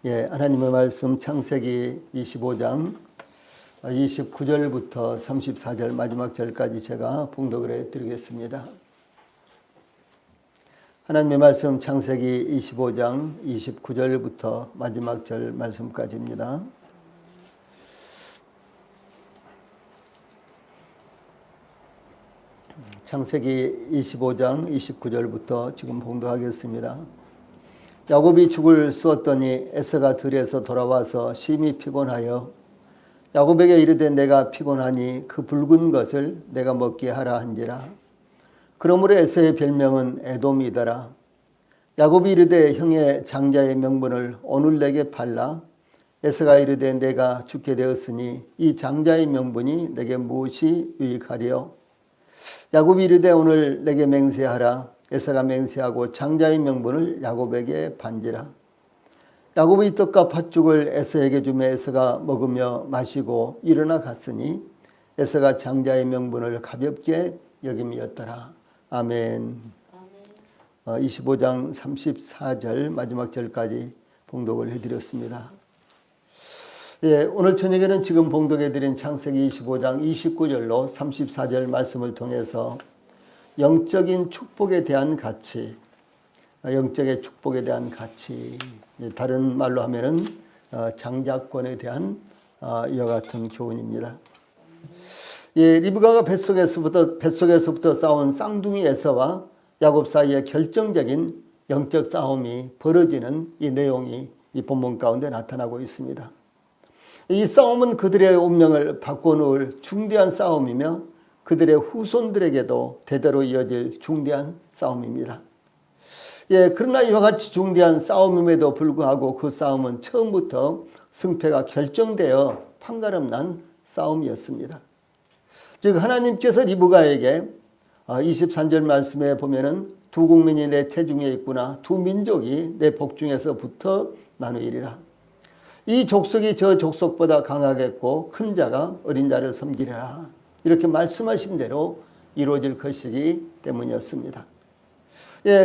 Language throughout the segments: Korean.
하나님의 말씀 창세기 25장 29절부터 34절 마지막 절까지 제가 봉독을 해드리겠습니다. 하나님의 말씀 창세기 25장 29절부터 마지막 절 말씀까지입니다. 창세기 25장 29절부터 지금 봉독하겠습니다. 야곱이 죽을 쑤었더니 에서가 들에서 돌아와서 심히 피곤하여 야곱에게 이르되 내가 피곤하니 그 붉은 것을 내가 먹게 하라 한지라. 그러므로 에서의 별명은 에돔이더라. 야곱이 이르되 형의 장자의 명분을 오늘 내게 팔라. 에서가 이르되 내가 죽게 되었으니 이 장자의 명분이 내게 무엇이 유익하리요. 야곱이 이르되 오늘 내게 맹세하라. 에서가 맹세하고 장자의 명분을 야곱에게 반지라. 야곱의 떡과 팥죽을 에서에게 주며 에서가 먹으며 마시고 일어나 갔으니 에서가 장자의 명분을 가볍게 여김이었더라. 아멘. 25장 34절 마지막 절까지 봉독을 해드렸습니다. 오늘 저녁에는 지금 봉독해드린 창세기 25장 29절로 34절 말씀을 통해서 영적인 축복에 대한 가치, 영적의 축복에 대한 가치, 다른 말로 하면은 장자권에 대한 이와 같은 교훈입니다. 리브가가 뱃속에서부터 싸운 쌍둥이 에서와 야곱 사이에 결정적인 영적 싸움이 벌어지는 이 내용이 이 본문 가운데 나타나고 있습니다. 이 싸움은 그들의 운명을 바꿔놓을 중대한 싸움이며 그들의 후손들에게도 대대로 이어질 중대한 싸움입니다. 그러나 이와 같이 중대한 싸움임에도 불구하고 그 싸움은 처음부터 승패가 결정되어 판가름난 싸움이었습니다. 즉 하나님께서 리브가에게 23절 말씀에 보면은 두 국민이 내 태중에 있구나, 두 민족이 내 복중에서 붙어 나누이리라. 이 족속이 저 족속보다 강하겠고 큰 자가 어린 자를 섬기리라. 이렇게 말씀하신 대로 이루어질 것이기 때문이었습니다.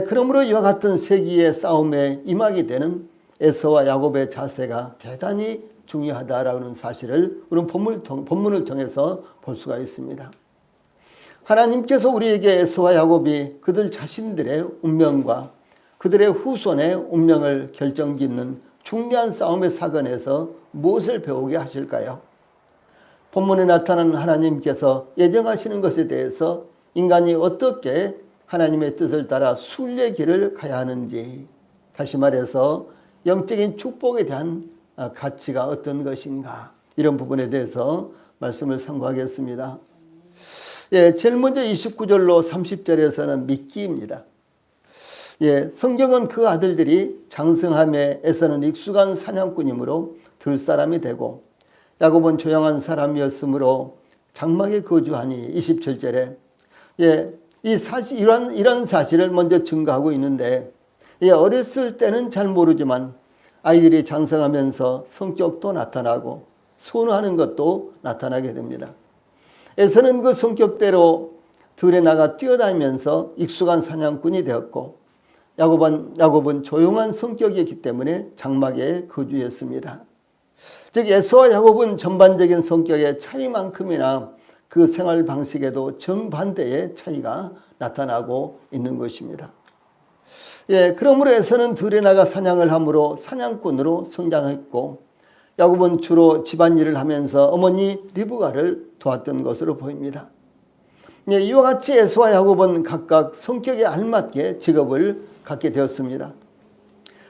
그러므로 이와 같은 세기의 싸움에 임하게 되는 에서와 야곱의 자세가 대단히 중요하다라는 사실을 우리는 본문을 통해서 볼 수가 있습니다. 하나님께서 우리에게 에서와 야곱이 그들 자신들의 운명과 그들의 후손의 운명을 결정짓는 중대한 싸움의 사건에서 무엇을 배우게 하실까요? 본문에 나타나는 하나님께서 예정하시는 것에 대해서 인간이 어떻게 하나님의 뜻을 따라 순례의 길을 가야 하는지, 다시 말해서 영적인 축복에 대한 가치가 어떤 것인가, 이런 부분에 대해서 말씀을 상고하겠습니다. 제일 먼저 29절로 30절에서는 미끼입니다. 성경은 그 아들들이 장성함에 에서는 익숙한 사냥꾼이므로 들사람이 되고 야곱은 조용한 사람이었으므로 장막에 거주하니 27절에 이런 사실을 먼저 증거하고 있는데 어렸을 때는 잘 모르지만 아이들이 장성하면서 성격도 나타나고 선호하는 것도 나타나게 됩니다. 에서는 그 성격대로 들에 나가 뛰어다니면서 익숙한 사냥꾼이 되었고 야곱은 조용한 성격이었기 때문에 장막에 거주했습니다. 즉 에서와 야곱은 전반적인 성격의 차이만큼이나 그 생활 방식에도 정반대의 차이가 나타나고 있는 것입니다. 그러므로 에서는 들에 나가 사냥을 함으로 사냥꾼으로 성장했고 야곱은 주로 집안일을 하면서 어머니 리브가를 도왔던 것으로 보입니다. 이와 같이 에서와 야곱은 각각 성격에 알맞게 직업을 갖게 되었습니다.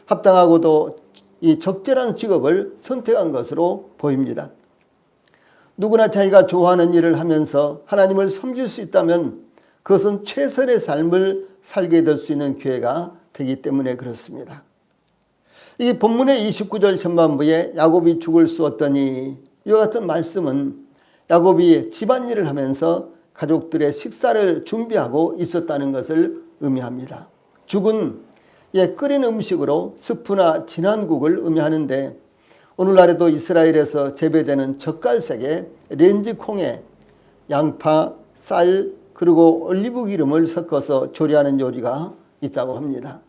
합당하고도 이 적절한 직업을 선택한 것으로 보입니다. 누구나 자기가 좋아하는 일을 하면서 하나님을 섬길 수 있다면 그것은 최선의 삶을 살게 될 수 있는 기회가 되기 때문에 그렇습니다. 이 본문의 29절 전반부에 야곱이 죽을 쑤었더니 이와 같은 말씀은 야곱이 집안일을 하면서 가족들의 식사를 준비하고 있었다는 것을 의미합니다. 죽은 끓인 음식으로 스프나 진한 국을 의미하는데 오늘날에도 이스라엘에서 재배되는 젓갈색의 렌지콩에 양파, 쌀 그리고 올리브 기름을 섞어서 조리하는 요리가 있다고 합니다.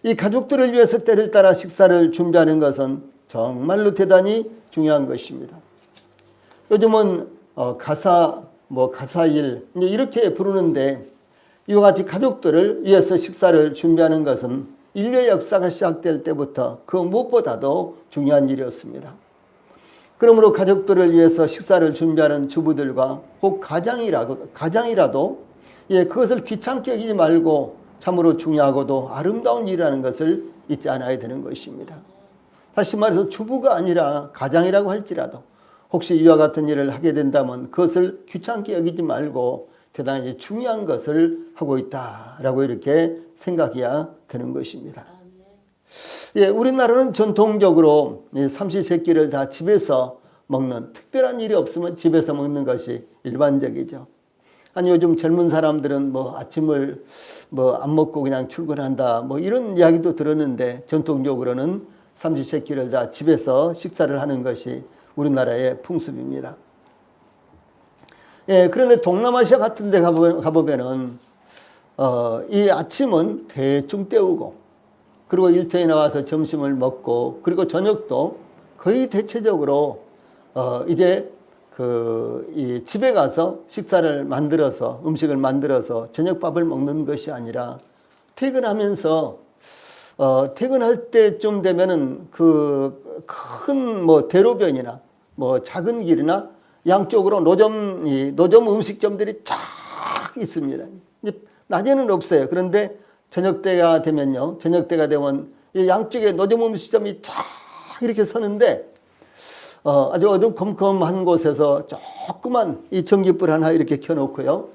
이 가족들을 위해서 때를 따라 식사를 준비하는 것은 정말로 대단히 중요한 것입니다. 요즘은 가사일 이렇게 부르는데 이와 같이 가족들을 위해서 식사를 준비하는 것은 인류의 역사가 시작될 때부터 그 무엇보다도 중요한 일이었습니다. 그러므로 가족들을 위해서 식사를 준비하는 주부들과 혹 가장이라도 그것을 귀찮게 여기지 말고 참으로 중요하고도 아름다운 일이라는 것을 잊지 않아야 되는 것입니다. 다시 말해서 주부가 아니라 가장이라고 할지라도 혹시 이와 같은 일을 하게 된다면 그것을 귀찮게 여기지 말고 대단히 중요한 것을 하고 있다라고 이렇게 생각해야 되는 것입니다. 우리나라는 전통적으로 삼시세끼를 다 집에서 먹는, 특별한 일이 없으면 집에서 먹는 것이 일반적이죠. 아니 요즘 젊은 사람들은 아침을 안 먹고 그냥 출근한다 이런 이야기도 들었는데 전통적으로는 삼시세끼를 다 집에서 식사를 하는 것이 우리나라의 풍습입니다. 그런데 동남아시아 같은 데 가보면은 이 아침은 대충 때우고 그리고 일터에 나와서 점심을 먹고 그리고 저녁도 거의 대체적으로 이제 이 집에 가서 식사를 만들어서 음식을 만들어서 저녁밥을 먹는 것이 아니라 퇴근하면서 퇴근할 때쯤 되면은 그 큰 대로변이나 작은 길이나 양쪽으로 노점 음식점들이 쫙 있습니다. 낮에는 없어요. 그런데 저녁 때가 되면 이 양쪽에 노점 음식점이 쫙 이렇게 서는데 아주 어두컴컴한 곳에서 조그만 이 전깃불 하나 이렇게 켜놓고요.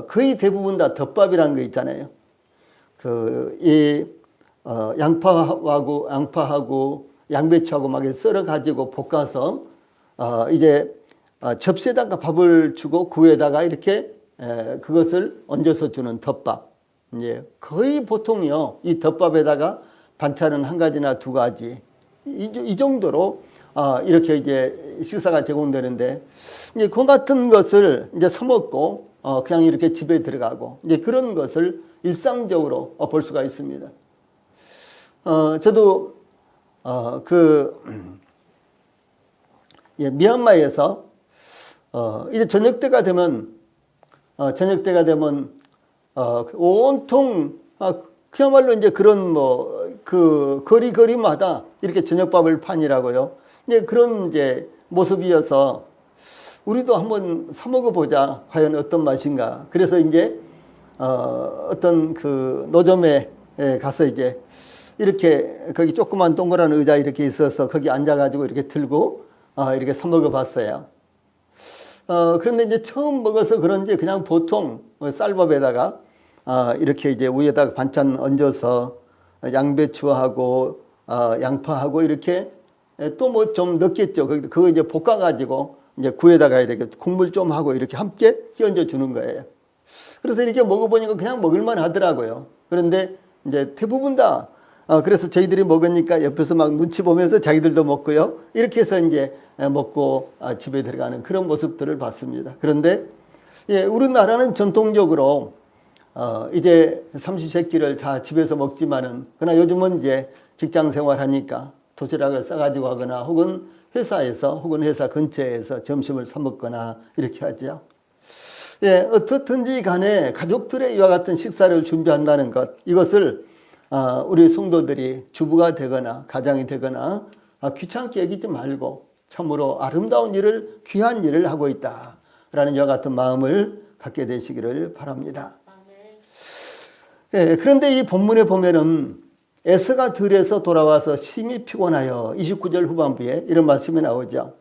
거의 대부분 다 덮밥이라는 거 있잖아요. 양파하고 양배추하고 막 썰어 가지고 볶아서 이제 접시에다가 밥을 주고 그 위에다가 이렇게 그것을 얹어서 주는 덮밥. 거의 보통이요. 이 덮밥에다가 반찬은 한 가지나 두 가지. 이 정도로 이렇게 이제 식사가 제공되는데 이제 그 같은 것을 이제 사먹고 그냥 이렇게 집에 들어가고 이제 그런 것을 일상적으로 볼 수가 있습니다. 저도 미얀마에서 이제 저녁 때가 되면 온통 그야말로 이제 그런 그 거리마다 이렇게 저녁밥을 파니라고요. 이제 그런 이제 모습이어서 우리도 한번 사 먹어보자. 과연 어떤 맛인가. 그래서 이제 어떤 그 노점에 가서 이제 이렇게 거기 조그만 동그란 의자 이렇게 있어서 거기 앉아가지고 이렇게 들고 이렇게 사 먹어봤어요. 그런데 이제 처음 먹어서 그런지 그냥 보통 쌀밥에다가 이렇게 이제 위에다가 반찬 얹어서 양배추하고 양파하고 이렇게 또 좀 넣겠죠. 그거 이제 볶아가지고 이제 구에다가 이렇게 국물 좀 하고 이렇게 함께 끼얹어 주는 거예요. 그래서 이렇게 먹어보니까 그냥 먹을만 하더라고요. 그런데 이제 대부분 다 그래서 저희들이 먹으니까 옆에서 막 눈치 보면서 자기들도 먹고요. 이렇게 해서 이제 먹고 집에 들어가는 그런 모습들을 봤습니다. 그런데 우리나라는 전통적으로 이제 삼시세끼를 다 집에서 먹지만은 그러나 요즘은 이제 직장 생활하니까 도시락을 싸가지고 가거나 혹은 회사에서 혹은 회사 근처에서 점심을 사 먹거나 이렇게 하죠. 어떻든지 간에 가족들의 이와 같은 식사를 준비한다는 것, 이것을 우리 성도들이 주부가 되거나 가장이 되거나 귀찮게 여기지 말고 참으로 아름다운 일을, 귀한 일을 하고 있다라는 이와 같은 마음을 갖게 되시기를 바랍니다. 그런데 이 본문에 보면은 에서가 들에서 돌아와서 심히 피곤하여 29절 후반부에 이런 말씀이 나오죠.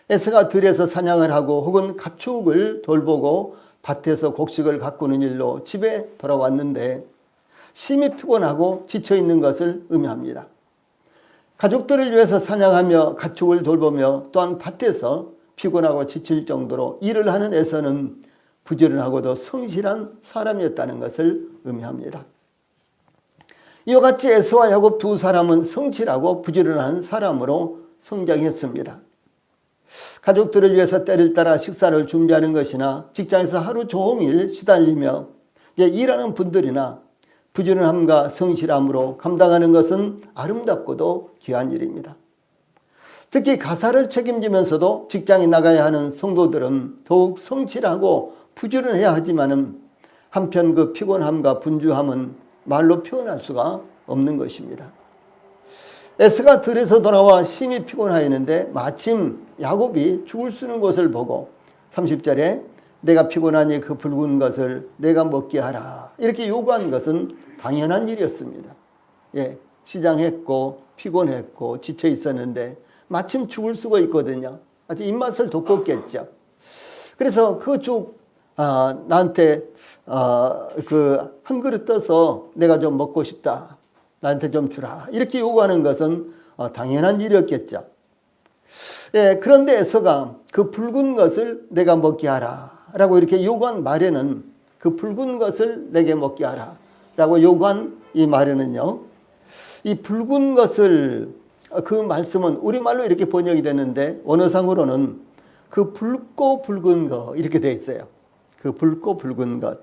에서가 들에서 사냥을 하고 혹은 가축을 돌보고 밭에서 곡식을 가꾸는 일로 집에 돌아왔는데 심히 피곤하고 지쳐있는 것을 의미합니다. 가족들을 위해서 사냥하며 가축을 돌보며 또한 밭에서 피곤하고 지칠 정도로 일을 하는 에서는 부지런하고도 성실한 사람이었다는 것을 의미합니다. 이와 같이 에서와 야곱 두 사람은 성실하고 부지런한 사람으로 성장했습니다. 가족들을 위해서 때를 따라 식사를 준비하는 것이나 직장에서 하루 종일 시달리며 일하는 분들이나 부지런함과 성실함으로 감당하는 것은 아름답고도 귀한 일입니다. 특히 가사를 책임지면서도 직장에 나가야 하는 성도들은 더욱 성실하고 부지런해야 하지만은 한편 그 피곤함과 분주함은 말로 표현할 수가 없는 것입니다. 에스가 들에서 돌아와 심히 피곤하였는데 마침 야곱이 죽을 쓰는 것을 보고 30절에 내가 피곤하니 그 붉은 것을 내가 먹게 하라 이렇게 요구한 것은 당연한 일이었습니다. 예, 시장했고 피곤했고 지쳐 있었는데 마침 죽을 쓰고 있거든요. 아주 입맛을 돋궜겠죠. 그래서 그 죽 나한테 그 한 그릇 떠서 내가 좀 먹고 싶다. 나한테 좀 주라. 이렇게 요구하는 것은 당연한 일이었겠죠. 예, 그런데 에서가 그 붉은 것을 내가 먹게 하라 라고 이렇게 요구한 말에는 그 붉은 것을 내게 먹게 하라 라고 요구한 이 말에는요, 이 붉은 것을 그 말씀은 우리말로 이렇게 번역이 되는데 원어상으로는 그 붉고 붉은 것 이렇게 되어 있어요. 그 붉고 붉은 것.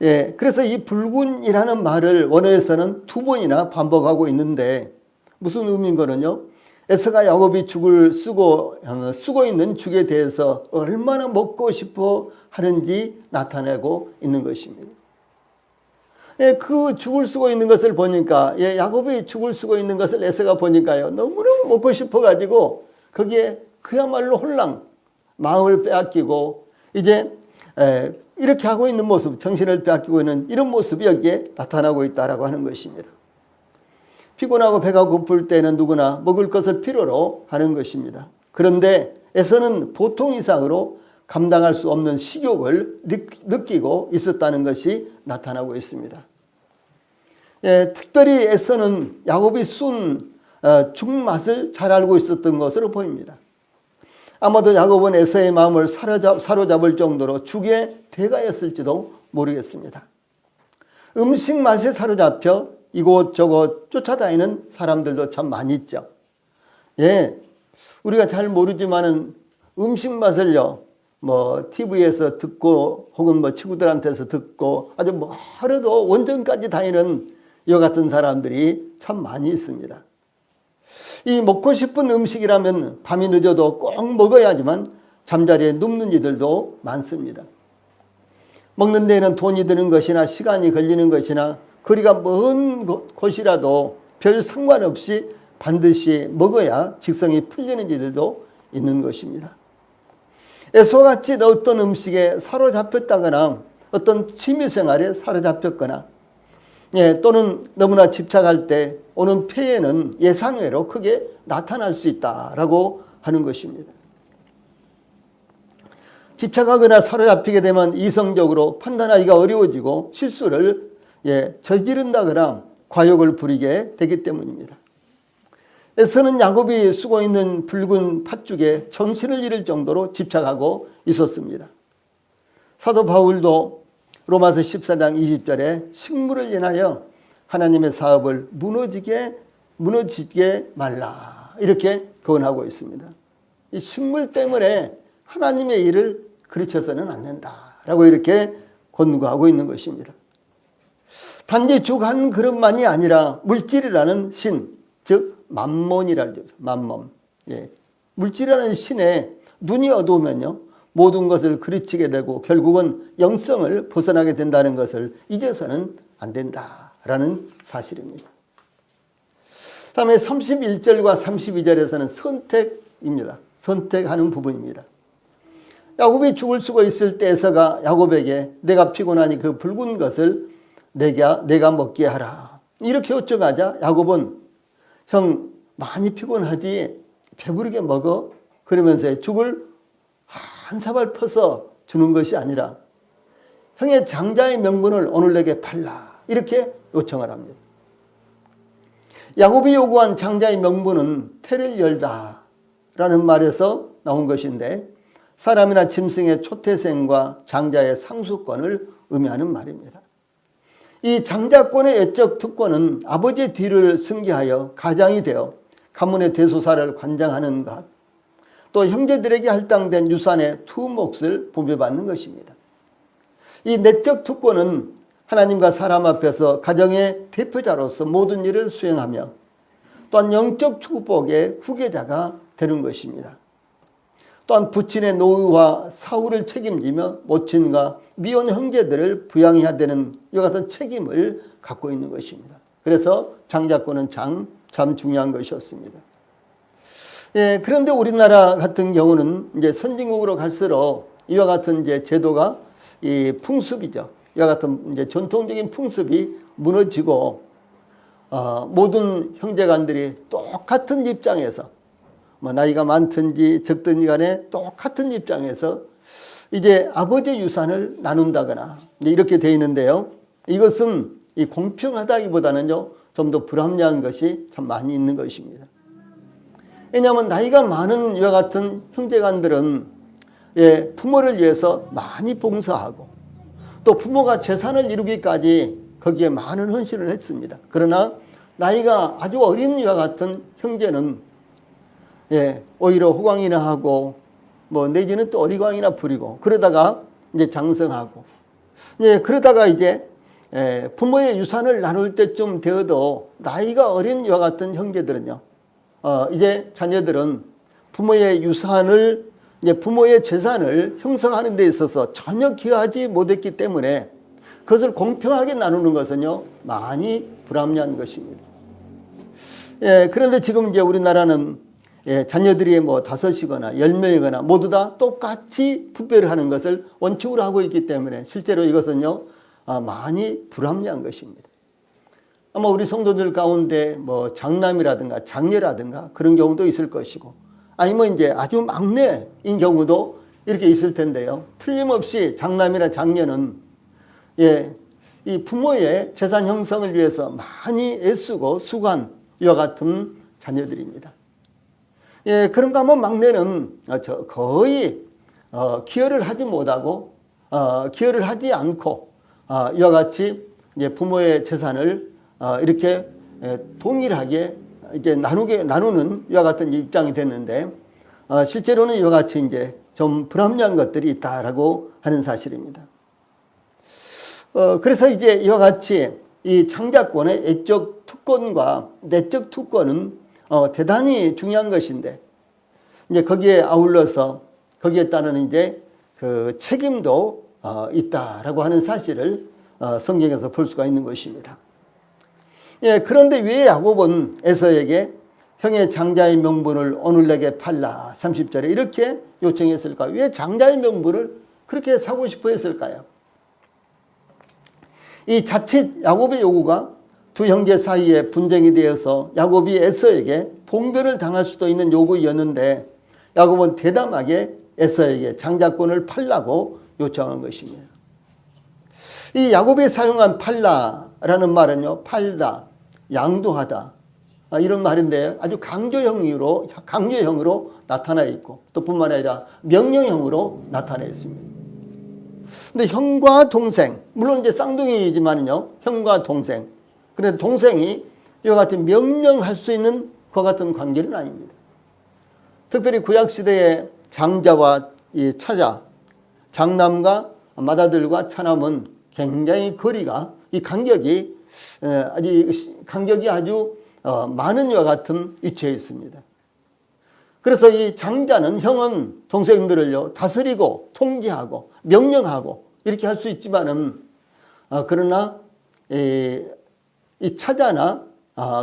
예, 그래서 이 붉은이라는 말을 원어에서는 2번이나 반복하고 있는데 무슨 의미인 거는요, 에서가 야곱이 죽을 쓰고 있는 죽에 대해서 얼마나 먹고 싶어 하는지 나타내고 있는 것입니다. 예, 그 죽을 쓰고 있는 것을 보니까, 예, 야곱이 죽을 쓰고 있는 것을 에서가 보니까요, 너무너무 먹고 싶어 가지고 거기에 그야말로 홀랑 마음을 빼앗기고 이제 이렇게 하고 있는 모습, 정신을 빼앗기고 있는 이런 모습이 여기에 나타나고 있다라고 하는 것입니다. 피곤하고 배가 고플 때는 누구나 먹을 것을 필요로 하는 것입니다. 그런데 에서는 보통 이상으로 감당할 수 없는 식욕을 느끼고 있었다는 것이 나타나고 있습니다. 예, 특별히 에서는 야곱이 쏜 죽 맛을 잘 알고 있었던 것으로 보입니다. 아마도 야곱은 에서의 마음을 사로잡을 정도로 죽의 대가였을지도 모르겠습니다. 음식 맛에 사로잡혀 이곳저곳 쫓아다니는 사람들도 참 많이 있죠. 예, 우리가 잘 모르지만은 음식 맛을요, 뭐 TV에서 듣고 혹은 뭐 친구들한테서 듣고 아주 하루도 원전까지 다니는 이와 같은 사람들이 참 많이 있습니다. 이 먹고 싶은 음식이라면 밤이 늦어도 꼭 먹어야지만 잠자리에 눕는 이들도 많습니다. 먹는 데에는 돈이 드는 것이나 시간이 걸리는 것이나 거리가 먼 곳이라도 별 상관없이 반드시 먹어야 직성이 풀리는 이들도 있는 것입니다. 에서같이 어떤 음식에 사로잡혔다거나 어떤 취미생활에 사로잡혔거나, 예, 또는 너무나 집착할 때 오는 폐해는 예상외로 크게 나타날 수 있다라고 하는 것입니다. 집착하거나 사로잡히게 되면 이성적으로 판단하기가 어려워지고 실수를 저지른다거나 과욕을 부리게 되기 때문입니다. 에서는 야곱이 쓰고 있는 붉은 팥죽에 정신을 잃을 정도로 집착하고 있었습니다. 사도 바울도 로마서 14장 20절에 식물을 인하여 하나님의 사업을 무너지게 말라 이렇게 권하고 있습니다. 이 식물 때문에 하나님의 일을 그르쳐서는 안 된다라고 이렇게 권고하고 있는 것입니다. 단지 죽 한 그릇만이 아니라 물질이라는 신, 즉 맘몬이라는 거죠. 맘몬. 예. 물질이라는 신에 눈이 어두우면요, 모든 것을 그르치게 되고 결국은 영성을 벗어나게 된다는 것을 잊어서는 안 된다라는 사실입니다. 다음에 31절과 32절에서는 선택입니다. 선택하는 부분입니다. 야곱이 죽을 쓰고 있을 때 에서가 야곱에게 내가 피곤하니 그 붉은 것을 내가 먹게 하라 이렇게 여쭤가자 야곱은 형 많이 피곤하지 배부르게 먹어 그러면서 죽을 한 사발 퍼서 주는 것이 아니라 형의 장자의 명분을 오늘 내게 팔라 이렇게 요청을 합니다. 야곱이 요구한 장자의 명분은 태를 열다 라는 말에서 나온 것인데 사람이나 짐승의 초태생과 장자의 상수권을 의미하는 말입니다. 이 장자권의 애적 특권은 아버지의 뒤를 승계하여 가장이 되어 가문의 대소사를 관장하는 것, 또 형제들에게 할당된 유산의 두 몫을 분배받는 것입니다. 이 내적 특권은 하나님과 사람 앞에서 가정의 대표자로서 모든 일을 수행하며 또한 영적 축복의 후계자가 되는 것입니다. 또한 부친의 노후와 사후를 책임지며 모친과 미혼 형제들을 부양해야 되는 이와 같은 책임을 갖고 있는 것입니다. 그래서 장자권은 참 중요한 것이었습니다. 예, 그런데 우리나라 같은 경우는 이제 선진국으로 갈수록 이와 같은 이제 제도가 이 풍습이죠. 이와 같은 이제 전통적인 풍습이 무너지고 모든 형제간들이 똑같은 입장에서 뭐 나이가 많든지 적든지 간에 똑같은 입장에서 이제 아버지 유산을 나눈다거나 이렇게 되어 있는데요. 이것은 이 공평하다기보다는요, 좀 더 불합리한 것이 참 많이 있는 것입니다. 왜냐하면 나이가 많은 이와 같은 형제간들은 예, 부모를 위해서 많이 봉사하고 또 부모가 재산을 이루기까지 거기에 많은 헌신을 했습니다. 그러나 나이가 아주 어린 이와 같은 형제는 예, 오히려 호강이나 하고 뭐 내지는 또 어리광이나 부리고 그러다가 이제 장성하고 예, 그러다가 이제 부모의 유산을 나눌 때쯤 되어도 나이가 어린 이와 같은 형제들은요, 이제 자녀들은 부모의 유산을 이제 부모의 재산을 형성하는 데 있어서 전혀 기여하지 못했기 때문에 그것을 공평하게 나누는 것은요, 많이 불합리한 것입니다. 예, 그런데 지금 이제 우리나라는 예, 자녀들이 뭐 5이거나 10명이거나 모두 다 똑같이 분배를 하는 것을 원칙으로 하고 있기 때문에 실제로 이것은요, 많이 불합리한 것입니다. 아마 우리 성도들 가운데 뭐 장남이라든가 장녀라든가 그런 경우도 있을 것이고 아니면 이제 아주 막내인 경우도 이렇게 있을 텐데요. 틀림없이 장남이나 장녀는 예, 이 부모의 재산 형성을 위해서 많이 애쓰고 수고한 이와 같은 자녀들입니다. 예, 그런가 하면 막내는 거의 기여를 하지 못하고 기여를 하지 않고 이와 같이 이제 부모의 재산을 이렇게 동일하게 이제 나누는 이와 같은 입장이 됐는데 실제로는 이와 같이 이제 좀 불합리한 것들이 있다라고 하는 사실입니다. 그래서 이제 이와 같이 이 장자권의 애적 특권과 내적 특권은 대단히 중요한 것인데, 이제 거기에 아울러서 거기에 따른 이제 그 책임도 있다라고 하는 사실을 성경에서 볼 수가 있는 것입니다. 예, 그런데 왜 야곱은 에서에게 형의 장자의 명분을 오늘 내게 팔라 30절에 이렇게 요청했을까? 왜 장자의 명분을 그렇게 사고 싶어 했을까요? 이 자칫 야곱의 요구가 두 형제 사이에 분쟁이 되어서 야곱이 에서에게 봉변을 당할 수도 있는 요구였는데 야곱은 대담하게 에서에게 장자권을 팔라고 요청한 것입니다. 이 야곱이 사용한 팔라라는 말은요, 팔다, 양도하다 이런 말인데 아주 강조형으로 나타나 있고 또 뿐만 아니라 명령형으로 나타나 있습니다. 근데 형과 동생, 물론 이제 쌍둥이지만요, 형과 동생. 그런데 동생이 이와 같이 명령할 수 있는 그와 같은 관계는 아닙니다. 특별히 구약시대의 장자와 이 차자, 장남과 맏아들과 차남은 굉장히 거리가, 이 간격이 아주 많은 이와 같은 위치에 있습니다. 그래서 이 장자는 형은 동생들을요, 다스리고 통제하고 명령하고 이렇게 할 수 있지만은 그러나 이 차자나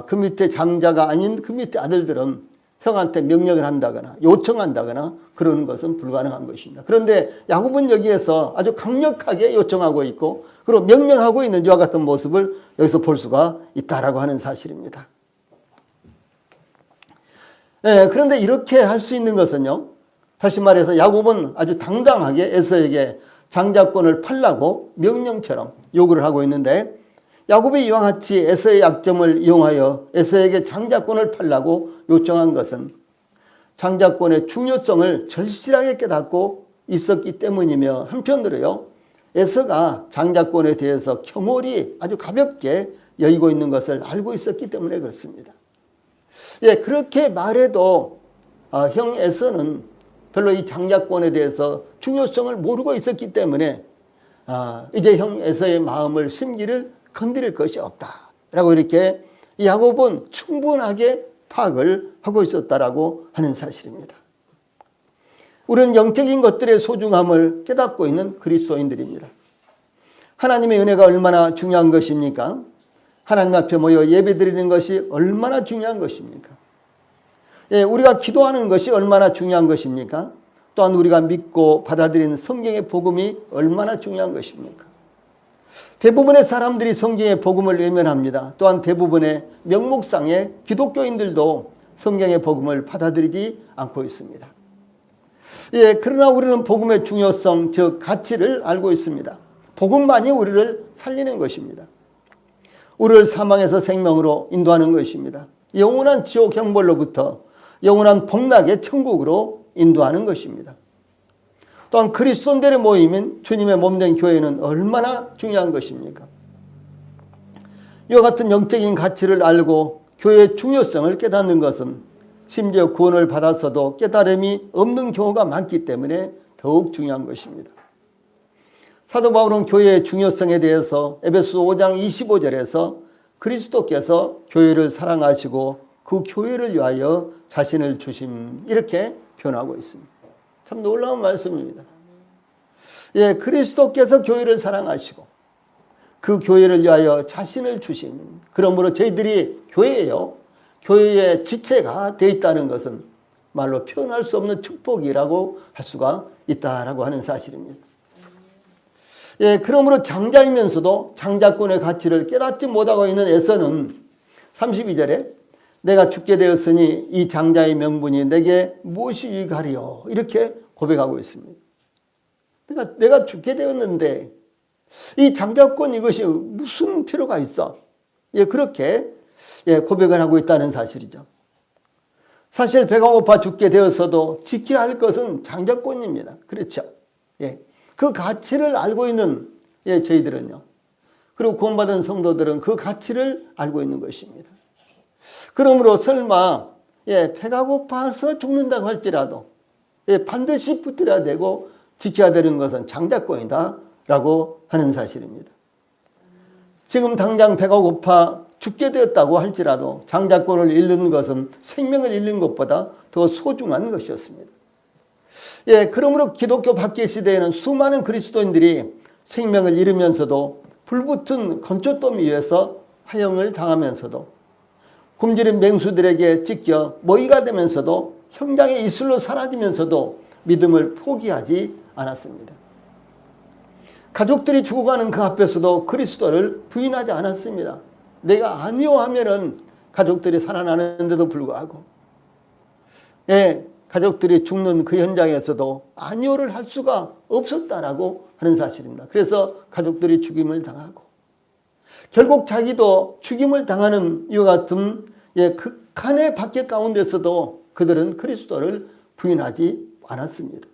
그 밑에 장자가 아닌 그 밑에 아들들은 형한테 명령을 한다거나 요청한다거나 그러는 것은 불가능한 것입니다. 그런데 야곱은 여기에서 아주 강력하게 요청하고 있고 그리고 명령하고 있는 이와 같은 모습을 여기서 볼 수가 있다라고 하는 사실입니다. 예, 그런데 이렇게 할 수 있는 것은요, 다시 말해서 야곱은 아주 당당하게 에서에게 장자권을 팔라고 명령처럼 요구를 하고 있는데 야곱이 이와 같이 에서의 약점을 이용하여 에서에게 장자권을 팔라고 요청한 것은 장자권의 중요성을 절실하게 깨닫고 있었기 때문이며 한편으로요, 에서가 장자권에 대해서 겸허리 아주 가볍게 여기고 있는 것을 알고 있었기 때문에 그렇습니다. 예, 그렇게 말해도 형 에서는 별로 이 장자권에 대해서 중요성을 모르고 있었기 때문에 이제 형 에서의 마음을 심기를 건드릴 것이 없다 라고 이렇게 야곱은 충분하게 파악을 하고 있었다라고 하는 사실입니다. 우리는 영적인 것들의 소중함을 깨닫고 있는 그리스도인들입니다. 하나님의 은혜가 얼마나 중요한 것입니까? 하나님 앞에 모여 예배드리는 것이 얼마나 중요한 것입니까? 우리가 기도하는 것이 얼마나 중요한 것입니까? 또한 우리가 믿고 받아들이는 성경의 복음이 얼마나 중요한 것입니까? 대부분의 사람들이 성경의 복음을 외면합니다. 또한 대부분의 명목상의 기독교인들도 성경의 복음을 받아들이지 않고 있습니다. 그러나 우리는 복음의 중요성, 즉 가치를 알고 있습니다. 복음만이 우리를 살리는 것입니다. 우리를 사망에서 생명으로 인도하는 것입니다. 영원한 지옥 형벌로부터 영원한 복락의 천국으로 인도하는 것입니다. 또한 그리스도인들의 모임인 주님의 몸된 교회는 얼마나 중요한 것입니까? 이와 같은 영적인 가치를 알고 교회의 중요성을 깨닫는 것은 심지어 구원을 받았어도 깨달음이 없는 경우가 많기 때문에 더욱 중요한 것입니다. 사도 바울은 교회의 중요성에 대해서 에베소 5장 25절에서 그리스도께서 교회를 사랑하시고 그 교회를 위하여 자신을 주심 이렇게 표현하고 있습니다. 참 놀라운 말씀입니다. 그리스도께서 교회를 사랑하시고 그 교회를 위하여 자신을 주심. 그러므로 저희들이 교회예요. 교회의 지체가 되어 있다는 것은 말로 표현할 수 없는 축복이라고 할 수가 있다라고 하는 사실입니다. 그러므로 장자이면서도 장자권의 가치를 깨닫지 못하고 있는 에서는 32절에 내가 죽게 되었으니 이 장자의 명분이 내게 무엇이 유익하리요 이렇게 고백하고 있습니다. 내가 죽게 되었는데 이 장자권 이것이 무슨 필요가 있어? 그렇게 고백을 하고 있다는 사실이죠. 사실 배가 고파 죽게 되었어도 지켜야 할 것은 장자권입니다. 그렇죠? 그 가치를 알고 있는 저희들은요. 그리고 구원받은 성도들은 그 가치를 알고 있는 것입니다. 그러므로 설마 배가 고파서 죽는다고 할지라도 반드시 붙들어야 되고 지켜야 되는 것은 장자권이다 라고 하는 사실입니다. 지금 당장 배가 고파 죽게 되었다고 할지라도 장자권을 잃는 것은 생명을 잃는 것보다 더 소중한 것이었습니다. 그러므로 기독교 박해 시대에는 수많은 그리스도인들이 생명을 잃으면서도 불붙은 건초더미 위에서 화형을 당하면서도 굶주린 맹수들에게 찢겨 먹이가 되면서도 형장의 이슬로 사라지면서도 믿음을 포기하지 않았습니다. 가족들이 죽어가는 그 앞에서도 그리스도를 부인하지 않았습니다. 내가 아니요 하면은 가족들이 살아나는데도 불구하고 가족들이 죽는 그 현장에서도 아니요를 할 수가 없었다라고 하는 사실입니다. 그래서 가족들이 죽임을 당하고 결국 자기도 죽임을 당하는 이와 같은 극한의 박해 가운데서도 그들은 그리스도를 부인하지 않았습니다.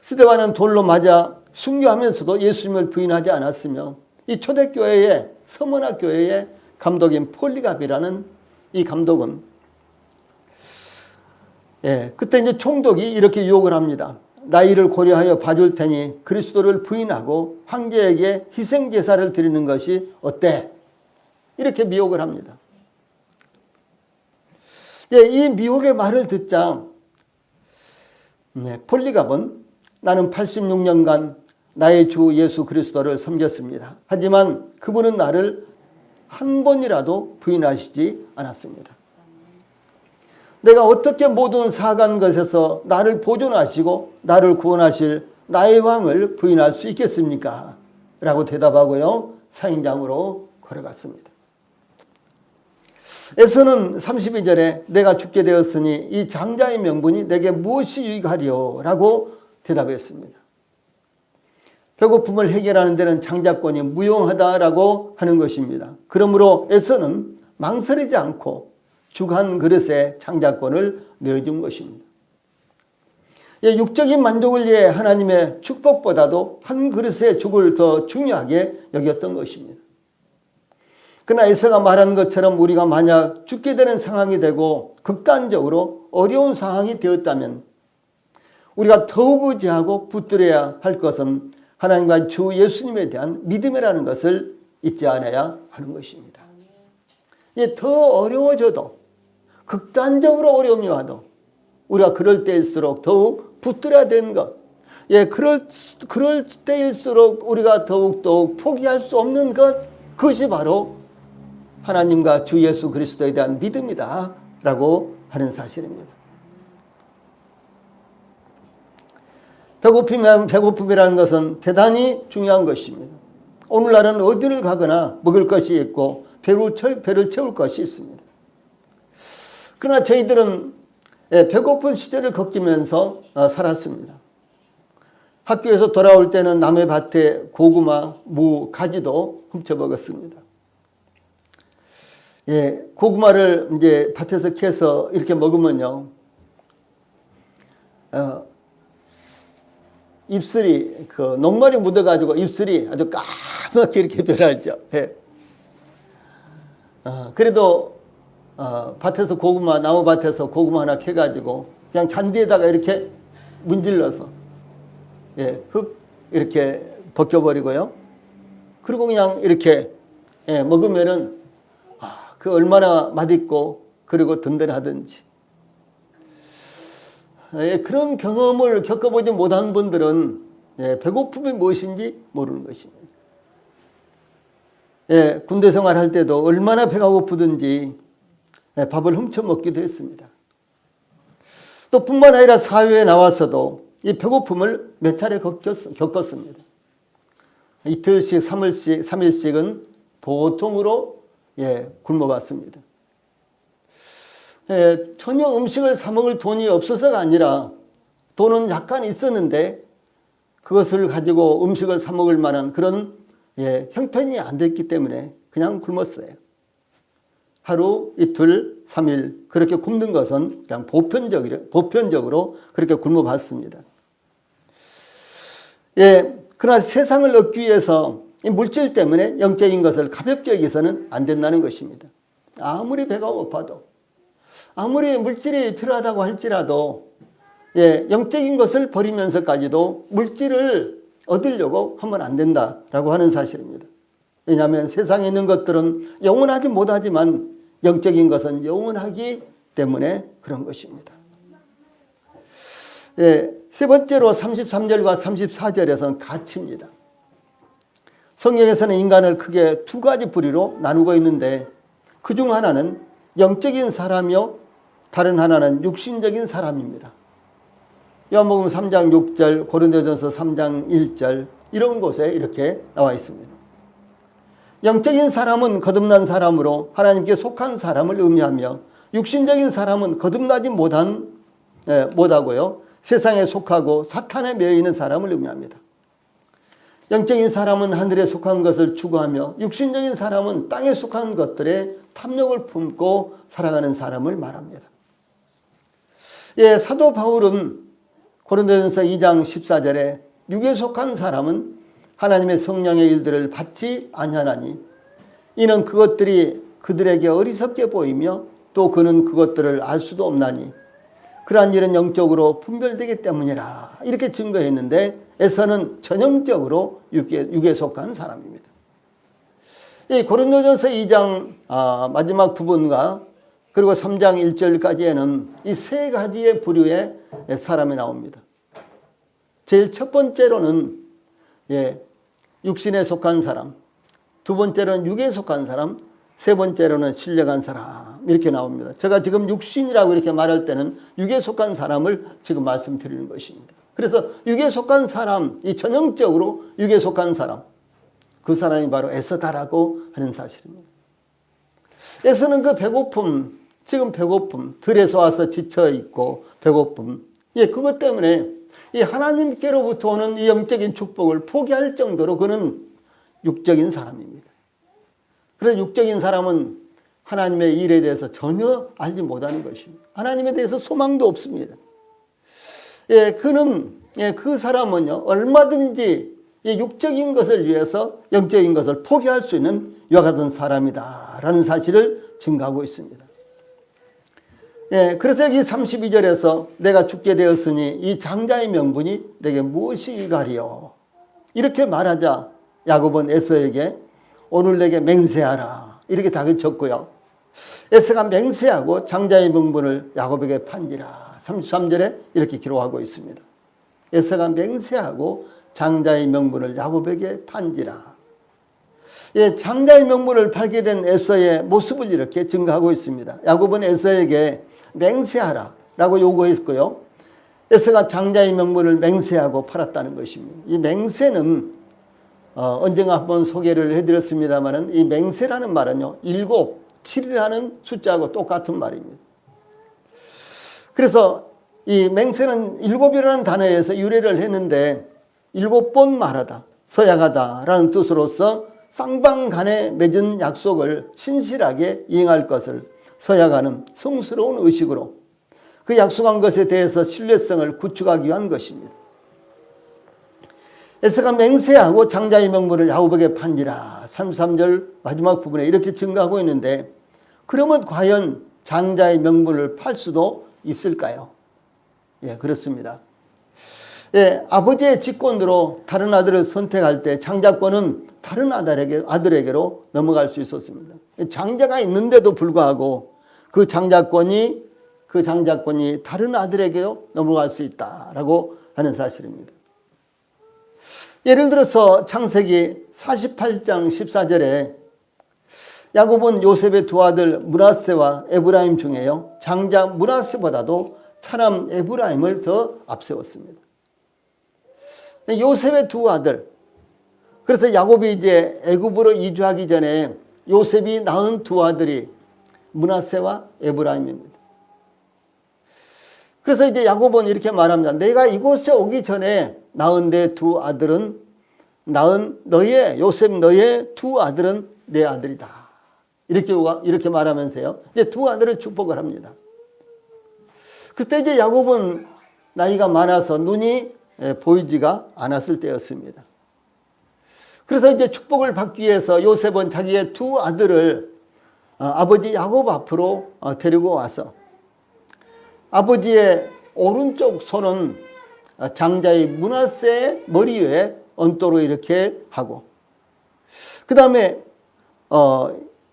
스데반은 돌로 맞아 순교하면서도 예수님을 부인하지 않았으며 이 초대교회의 서문화교회의 감독인 폴리갑이라는 이 감독은 그때 이제 총독이 이렇게 유혹을 합니다. 나이를 고려하여 봐줄 테니 그리스도를 부인하고 황제에게 희생제사를 드리는 것이 어때? 이렇게 미혹을 합니다. 이 미혹의 말을 듣자 폴리갑은 나는 86년간 나의 주 예수 그리스도를 섬겼습니다. 하지만 그분은 나를 한 번이라도 부인하시지 않았습니다. 내가 어떻게 모든 사간 것에서 나를 보존하시고 나를 구원하실 나의 왕을 부인할 수 있겠습니까? 라고 대답하고요. 사형장으로 걸어갔습니다. 에서는 32절에 내가 죽게 되었으니 이 장자의 명분이 내게 무엇이 유익하리요? 라고 대답했습니다. 배고픔을 해결하는 데는 장자권이 무용하다라고 하는 것입니다. 그러므로 에서는 망설이지 않고 죽 한 그릇에 장자권을 내어준 것입니다. 육적인 만족을 위해 하나님의 축복보다도 한 그릇의 죽을 더 중요하게 여겼던 것입니다. 그러나 에서가 말한 것처럼 우리가 만약 죽게 되는 상황이 되고 극단적으로 어려운 상황이 되었다면 우리가 더욱 의지하고 붙들어야 할 것은 하나님과 주 예수님에 대한 믿음이라는 것을 잊지 않아야 하는 것입니다. 더 어려워져도, 극단적으로 어려움이 와도 우리가 그럴 때일수록 더욱 붙들어야 되는 것, 그럴 때일수록 우리가 더욱더욱 포기할 수 없는 것, 그것이 바로 하나님과 주 예수 그리스도에 대한 믿음이다 라고 하는 사실입니다. 배고픔이라는 것은 대단히 중요한 것입니다. 오늘날은 어디를 가거나 먹을 것이 있고 배를 채울 것이 있습니다. 그러나 저희들은 배고픈 시절을 겪으면서 살았습니다. 학교에서 돌아올 때는 남의 밭에 고구마, 무, 가지도 훔쳐 먹었습니다. 고구마를 이제 밭에서 캐서 이렇게 먹으면요, 입술이 녹말이 묻어가지고 입술이 아주 까맣게 이렇게 변하죠. 그래도 밭에서 나무 밭에서 고구마 하나 캐가지고 그냥 잔디에다가 이렇게 문질러서 흙 이렇게 벗겨버리고요. 그리고 그냥 이렇게 먹으면은 그 얼마나 맛있고 그리고 든든하든지. 그런 경험을 겪어보지 못한 분들은 배고픔이 무엇인지 모르는 것입니다. 군대 생활할 때도 얼마나 배가 고프든지 밥을 훔쳐 먹기도 했습니다. 또 뿐만 아니라 사회에 나와서도 이 배고픔을 몇 차례 겪었습니다. 이틀씩, 3일씩은 보통으로 굶어봤습니다. 전혀 음식을 사 먹을 돈이 없어서가 아니라 돈은 약간 있었는데 그것을 가지고 음식을 사 먹을 만한 그런 형편이 안 됐기 때문에 그냥 굶었어요. 하루, 이틀, 3일 그렇게 굶는 것은 그냥 보편적으로 그렇게 굶어봤습니다. 그러나 세상을 얻기 위해서 이 물질 때문에 영적인 것을 가볍게 여기서는 안 된다는 것입니다. 아무리 배가 고파도, 아무리 물질이 필요하다고 할지라도 영적인 것을 버리면서까지도 물질을 얻으려고 하면 안 된다라고 하는 사실입니다. 왜냐하면 세상에 있는 것들은 영원하지 못하지만 영적인 것은 영원하기 때문에 그런 것입니다. 세 번째로 33절과 34절에서는 가치입니다. 성경에서는 인간을 크게 두 가지 부류로 나누고 있는데 그 중 하나는 영적인 사람이요, 다른 하나는 육신적인 사람입니다. 요한복음 3장 6절, 고린도전서 3장 1절 이런 곳에 이렇게 나와 있습니다. 영적인 사람은 거듭난 사람으로 하나님께 속한 사람을 의미하며 육신적인 사람은 거듭나지 못하고요, 세상에 속하고 사탄에 매여 있는 사람을 의미합니다. 영적인 사람은 하늘에 속한 것을 추구하며 육신적인 사람은 땅에 속한 것들에 탐욕을 품고 살아가는 사람을 말합니다. 사도 바울은 고린도전서 2장 14절에 육에 속한 사람은 하나님의 성령의 일들을 받지 아니하나니 이는 그것들이 그들에게 어리석게 보이며 또 그는 그것들을 알 수도 없나니 그러한 일은 영적으로 분별되기 때문이라 이렇게 증거했는데 에서는 전형적으로 육에 속한 사람입니다. 이 고린도전서 2장 마지막 부분과 그리고 3장 1절까지에는 이 세 가지의 부류의 사람이 나옵니다. 제일 첫 번째로는 육신에 속한 사람, 두 번째로는 육에 속한 사람, 세 번째로는 신령한 사람 이렇게 나옵니다. 제가 지금 육신이라고 이렇게 말할 때는 육에 속한 사람을 지금 말씀드리는 것입니다. 그래서 육에 속한 사람, 이 전형적으로 육에 속한 사람, 그 사람이 바로 에서다라고 하는 사실입니다. 에서는 그 배고픔, 지금 배고픔, 들에서 와서 지쳐있고 배고픔, 그것 때문에 이 하나님께로부터 오는 이 영적인 축복을 포기할 정도로 그는 육적인 사람입니다. 그래서 육적인 사람은 하나님의 일에 대해서 전혀 알지 못하는 것입니다. 하나님에 대해서 소망도 없습니다. 그 사람은요, 얼마든지 이 육적인 것을 위해서 영적인 것을 포기할 수 있는 이와 같은 사람이다라는 사실을 증거하고 있습니다. 그래서 여기 32절에서 내가 죽게 되었으니 이 장자의 명분이 내게 무엇이 가리요? 이렇게 말하자 야곱은 에서에게 오늘 내게 맹세하라 이렇게 다그쳤고요. 에서가 맹세하고 장자의 명분을 야곱에게 판지라. 33절에 이렇게 기록하고 있습니다. 에서가 맹세하고 장자의 명분을 야곱에게 판지라. 예, 장자의 명분을 팔게 된 에서의 모습을 이렇게 증거하고 있습니다. 야곱은 에서에게 맹세하라 라고 요구했고요. 에서가 장자의 명분을 맹세하고 팔았다는 것입니다. 이 맹세는 언젠가 한번 소개를 해드렸습니다만 이 맹세라는 말은요 7, 7이라는 숫자하고 똑같은 말입니다. 그래서 이 맹세는 7이라는 단어에서 유래를 했는데 7번 말하다, 서약하다 라는 뜻으로서 쌍방 간에 맺은 약속을 신실하게 이행할 것을 서약하는 성스러운 의식으로 그 약속한 것에 대해서 신뢰성을 구축하기 위한 것입니다. 에서가 맹세하고 장자의 명분을 야곱에게 판지라. 33절 마지막 부분에 이렇게 증거하고 있는데 그러면 과연 장자의 명분을 팔 수도 있을까요? 예, 그렇습니다. 예, 아버지의 직권으로 다른 아들을 선택할 때 장자권은 다른 아들에게로 넘어갈 수 있었습니다. 장자가 있는데도 불구하고 그 장자권이 다른 아들에게로 넘어갈 수 있다라고 하는 사실입니다. 예를 들어서 창세기 48장 14절에 야곱은 요셉의 두 아들 므낫세와 에브라임 중에요 장자 므낫세보다도 차남 에브라임을 더 앞세웠습니다. 요셉의 두 아들, 그래서 야곱이 이제 애굽으로 이주하기 전에 요셉이 낳은 두 아들이 므낫세와 에브라임입니다. 그래서 이제 야곱은 이렇게 말합니다. 내가 이곳에 오기 전에 낳은 내 두 아들은 요셉 너의 두 아들은 내 아들이다. 이렇게 말하면서요. 이제 두 아들을 축복을 합니다. 그때 이제 야곱은 나이가 많아서 눈이 보이지가 않았을 때였습니다. 그래서 이제 축복을 받기 위해서 요셉은 자기의 두 아들을 아버지 야곱 앞으로 데리고 와서 아버지의 오른쪽 손은 장자의 므낫세의 머리 위에 언도로 이렇게 하고 그 다음에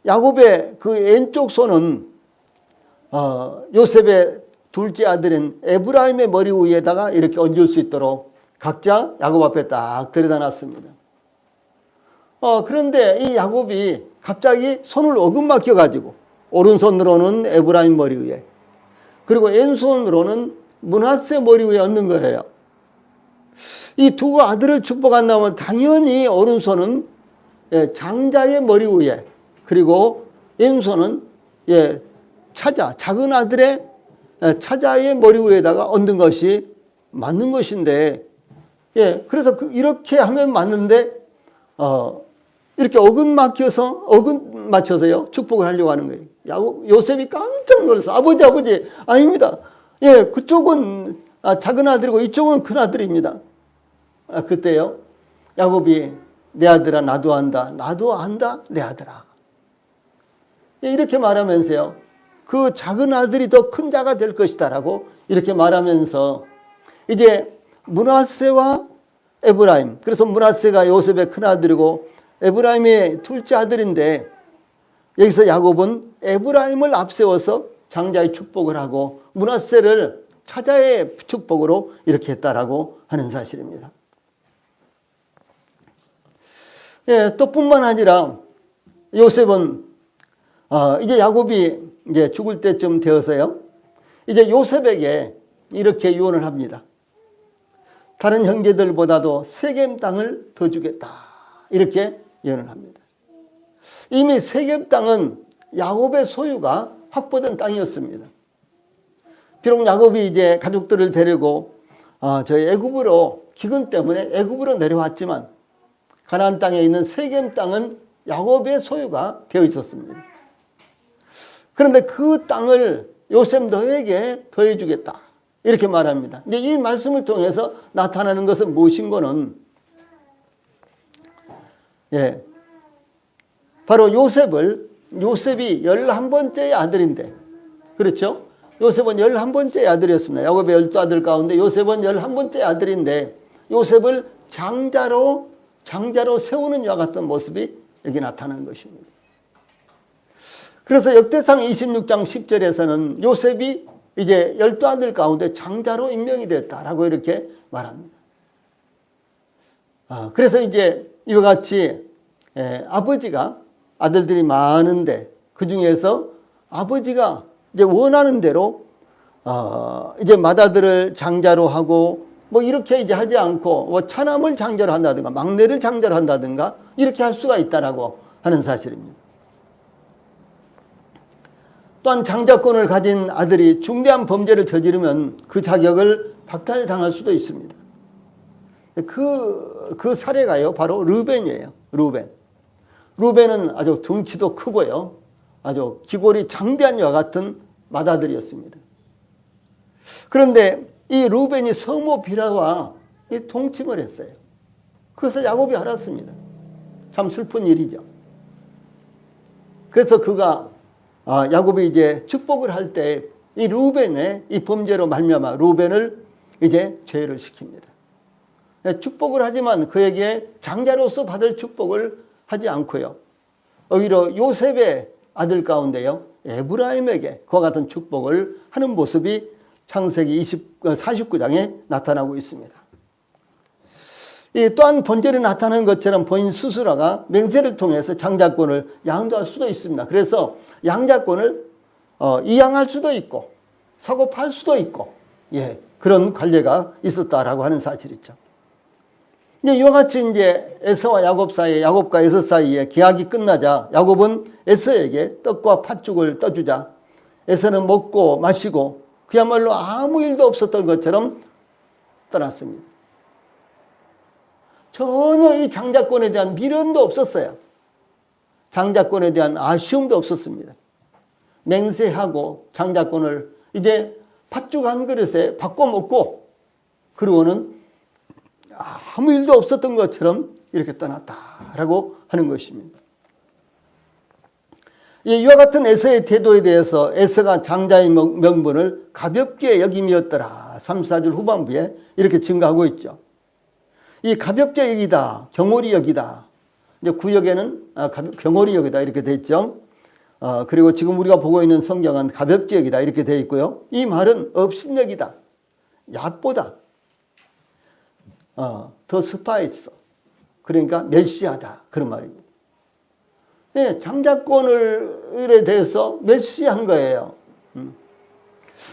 야곱의 그 왼쪽 손은 요셉의 둘째 아들인 에브라임의 머리 위에다가 이렇게 얹을 수 있도록 각자 야곱 앞에 딱 들여다 놨습니다. 그런데 이 야곱이 갑자기 손을 어긋맞겨 가지고 오른손으로는 에브라임 머리 위에 그리고 왼손으로는 므낫세 머리 위에 얹는 거예요. 이 두 아들을 축복한다면 당연히 오른손은 장자의 머리 위에 그리고 왼손은 작은 아들의 차자의 머리 위에다가 얹는 것이 맞는 것인데 그래서 이렇게 하면 맞는데 이렇게 어긋맞춰서요 축복을 하려고 하는 거예요. 요셉이 깜짝 놀라서 아버지 아닙니다. 그쪽은 작은 아들이고 이쪽은 큰 아들입니다. 그때요 야곱이 내 아들아 나도 안다 내 아들아 이렇게 말하면서요 그 작은 아들이 더 큰 자가 될 것이다 라고 이렇게 말하면서 이제 므낫세와 에브라임, 그래서 므낫세가 요셉의 큰 아들이고 에브라임의 둘째 아들인데 여기서 야곱은 에브라임을 앞세워서 장자의 축복을 하고 므낫세를 차자의 축복으로 이렇게 했다라고 하는 사실입니다. 또 뿐만 아니라 요셉은 이제 야곱이 이제 죽을 때쯤 되어서요. 이제 요셉에게 이렇게 유언을 합니다. 다른 형제들보다도 세겜 땅을 더 주겠다. 이렇게 예언을 합니다. 이미 세겜 땅은 야곱의 소유가 확보된 땅이었습니다. 비록 야곱이 이제 가족들을 데리고 저희 애굽으로 기근 때문에 애굽으로 내려왔지만 가나안 땅에 있는 세겜 땅은 야곱의 소유가 되어 있었습니다. 그런데 그 땅을 요셉 너에게 더해주겠다. 이렇게 말합니다. 이제 이 말씀을 통해서 나타나는 것은 무엇인고는 바로 요셉이 11번째의 아들인데 그렇죠? 요셉은 11번째의 아들이었습니다. 야곱의 12아들 가운데 요셉은 11번째의 아들인데 요셉을 장자로 세우는 이와 같은 모습이 여기 나타나는 것입니다. 그래서 역대상 26장 10절에서는 요셉이 이제 12아들 가운데 장자로 임명이 됐다라고 이렇게 말합니다. 그래서 이제 이와 같이 아버지가 아들들이 많은데 그 중에서 아버지가 이제 원하는 대로 이제 맏아들을 장자로 하고 뭐 이렇게 이제 하지 않고 뭐 차남을 장자로 한다든가 막내를 장자로 한다든가 이렇게 할 수가 있다라고 하는 사실입니다. 또한 장자권을 가진 아들이 중대한 범죄를 저지르면 그 자격을 박탈당할 수도 있습니다. 그 사례가요, 바로 르벤이에요. 르벤은 아주 덩치도 크고요, 아주 기골이 장대한 이와 같은 맏아들이었습니다. 그런데 이 르벤이 성모 비라와 동침을 했어요. 그것을 야곱이 알았습니다. 참 슬픈 일이죠. 그래서 그가 야곱이 이제 축복을 할 때 이 르벤의 이 범죄로 말미암아 르벤을 이제 죄를 시킵니다. 축복을 하지만 그에게 장자로서 받을 축복을 하지 않고요, 오히려 요셉의 아들 가운데요 에브라임에게 그와 같은 축복을 하는 모습이 창세기 49장에 나타나고 있습니다. 또한 본절에 나타나는 것처럼 본인 스스로가 맹세를 통해서 장자권을 양도할 수도 있습니다. 그래서 양자권을 이양할 수도 있고 사고 팔 수도 있고 그런 관례가 있었다라고 하는 사실이죠. 이와 같이 이제 에서와 야곱 사이에, 야곱과 에서 사이에 계약이 끝나자 야곱은 에서에게 떡과 팥죽을 떠주자 에서는 먹고 마시고 그야말로 아무 일도 없었던 것처럼 떠났습니다. 전혀 이 장자권에 대한 미련도 없었어요. 장자권에 대한 아쉬움도 없었습니다. 맹세하고 장자권을 이제 팥죽 한 그릇에 바꿔 먹고 그러고는 아무 일도 없었던 것처럼 이렇게 떠났다라고 하는 것입니다. 이와 같은 에서의 태도에 대해서 에서가 장자의 명분을 가볍게 여김이었더라 3, 4절 후반부에 이렇게 증가하고 있죠. 이 가볍게 여기다, 경홀히 여기다. 이제 구역에는 경홀히 여기다 이렇게 돼 있죠. 그리고 지금 우리가 보고 있는 성경은 가볍게 여기다 이렇게 돼 있고요. 이 말은 업신여기다, 얕보다, 더 스파이스, 그러니까 멸시하다 그런 말입니다. 장자권에 대해서 멸시한 거예요.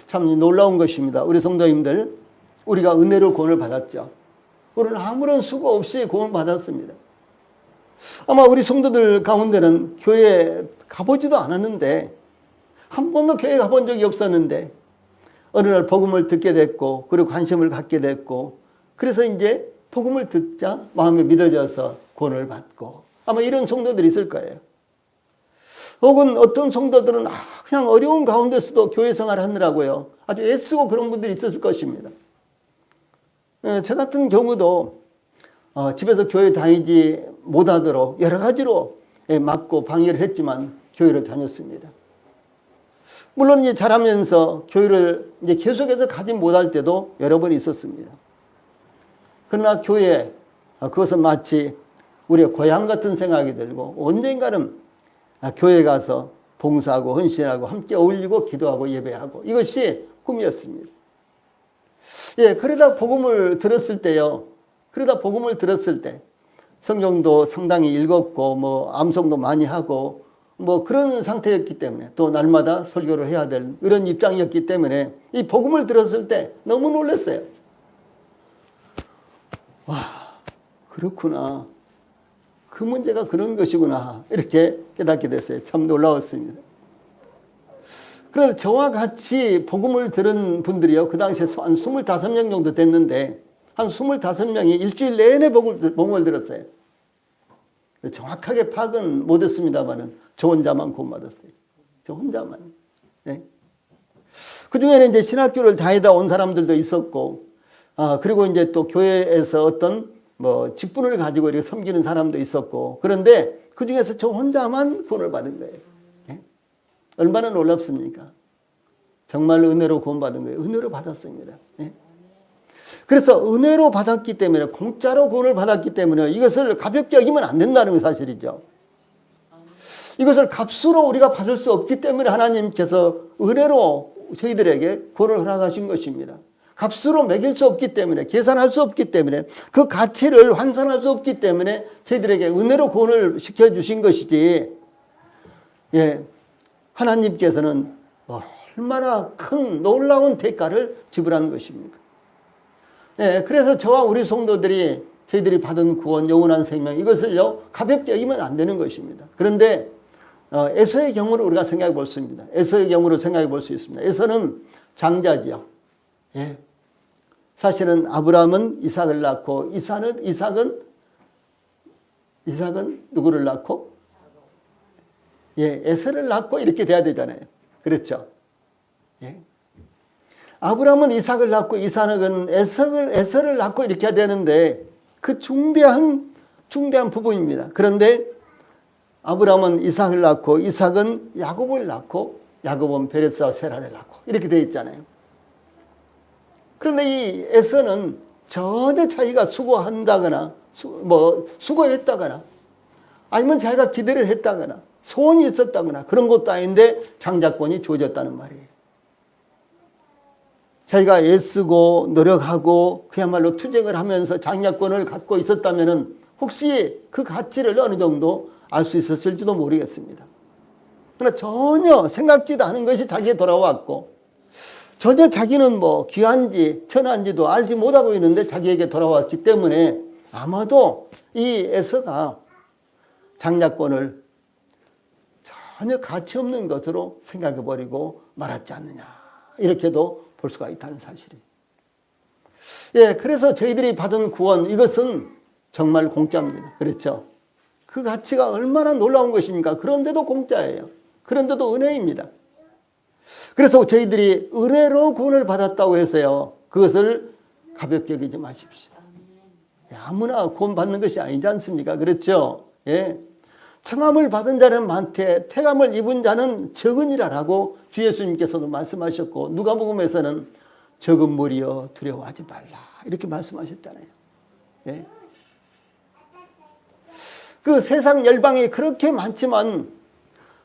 참 놀라운 것입니다. 우리 성도님들, 우리가 은혜로 구원을 받았죠. 우리는 아무런 수고 없이 구원을 받았습니다. 아마 우리 성도들 가운데는 교회에 가보지도 않았는데, 한 번도 교회 가본 적이 없었는데 어느 날 복음을 듣게 됐고 그리고 관심을 갖게 됐고 그래서 이제 복음을 듣자 마음에 믿어져서 구원을 받고, 아마 이런 성도들이 있을 거예요. 혹은 어떤 성도들은 그냥 어려운 가운데서도 교회 생활을 하느라고요 아주 애쓰고 그런 분들이 있었을 것입니다. 저 같은 경우도 집에서 교회 다니지 못하도록 여러 가지로 막고 방해를 했지만 교회를 다녔습니다. 물론 이제 자라면서 교회를 이제 계속해서 가지 못할 때도 여러 번 있었습니다. 그러나 교회, 그것은 마치 우리의 고향 같은 생각이 들고 언젠가는 교회 가서 봉사하고 헌신하고 함께 어울리고 기도하고 예배하고 이것이 꿈이었습니다. 그러다 복음을 들었을 때요. 그러다 복음을 들었을 때 성경도 상당히 읽었고 뭐 암송도 많이 하고 뭐 그런 상태였기 때문에 또 날마다 설교를 해야 될 이런 입장이었기 때문에 이 복음을 들었을 때 너무 놀랐어요. 와, 그렇구나. 그 문제가 그런 것이구나. 이렇게 깨닫게 됐어요. 참 놀라웠습니다. 그래서 저와 같이 복음을 들은 분들이요, 그 당시에 한 25명 정도 됐는데 한 25명이 일주일 내내 복음을 들었어요. 정확하게 파악은 못했습니다만은 저 혼자만 구원받았어요. 저 혼자만. 네. 그 중에는 이제 신학교를 다니다 온 사람들도 있었고, 그리고 이제 또 교회에서 어떤 뭐 직분을 가지고 이렇게 섬기는 사람도 있었고, 그런데 그 중에서 저 혼자만 구원을 받은 거예요. 네? 얼마나 놀랍습니까? 정말 은혜로 구원받은 거예요. 은혜로 받았습니다. 네? 그래서 은혜로 받았기 때문에, 공짜로 구원을 받았기 때문에 이것을 가볍게 여기면 안 된다는 사실이죠. 이것을 값으로 우리가 받을 수 없기 때문에 하나님께서 은혜로 저희들에게 구원을 허락하신 것입니다. 값으로 매길 수 없기 때문에, 계산할 수 없기 때문에, 그 가치를 환산할 수 없기 때문에 저희들에게 은혜로 구원을 시켜주신 것이지, 예, 하나님께서는 얼마나 큰 놀라운 대가를 지불한 것입니까? 예, 그래서 저와 우리 성도들이 저희들이 받은 구원, 영원한 생명, 이것을요 가볍게 여기면 안 되는 것입니다. 그런데 에서의 경우를 우리가 생각해 볼 수 있습니다. 에서의 경우를 생각해 볼 수 있습니다. 에서는 장자지요. 예. 사실은 아브라함은 이삭을 낳고, 이삭은 누구를 낳고? 예, 에서를 낳고 이렇게 돼야 되잖아요. 그렇죠? 예. 아브라함은 이삭을 낳고, 이삭은 에서를 낳고 이렇게 해야 되는데, 그 중대한 부분입니다. 그런데 아브라함은 이삭을 낳고, 이삭은 야곱을 낳고, 야곱은 베레스와 세라를 낳고 이렇게 되어 있잖아요. 그런데 이 에서는 전혀 자기가 수고한다거나 수고했다거나 아니면 자기가 기대를 했다거나 소원이 있었다거나 그런 것도 아닌데 장자권이 주어졌다는 말이에요. 자기가 애쓰고 노력하고 그야말로 투쟁을 하면서 장자권을 갖고 있었다면 혹시 그 가치를 어느 정도 알 수 있었을지도 모르겠습니다. 그러나 전혀 생각지도 않은 것이 자기에 돌아왔고, 전혀 자기는 귀한지 천한지도 알지 못하고 있는데 자기에게 돌아왔기 때문에 아마도 이 에서가 장자권을 전혀 가치 없는 것으로 생각해버리고 말았지 않느냐, 이렇게도 볼 수가 있다는 사실이에요. 예, 그래서 저희들이 받은 구원, 이것은 정말 공짜입니다. 그렇죠? 그 가치가 얼마나 놀라운 것입니까? 그런데도 공짜예요. 그런데도 은혜입니다. 그래서 저희들이 은혜로 구원을 받았다고 해서요, 그것을 가볍게 여기지 마십시오. 아무나 구원 받는 것이 아니지 않습니까? 그렇죠? 예. 청함을 받은 자는 많되 태감을 입은 자는 적으니라라고 주 예수님께서도 말씀하셨고, 누가복음에서는 적은 무리여 두려워하지 말라, 이렇게 말씀하셨잖아요. 예. 그 세상 열방이 그렇게 많지만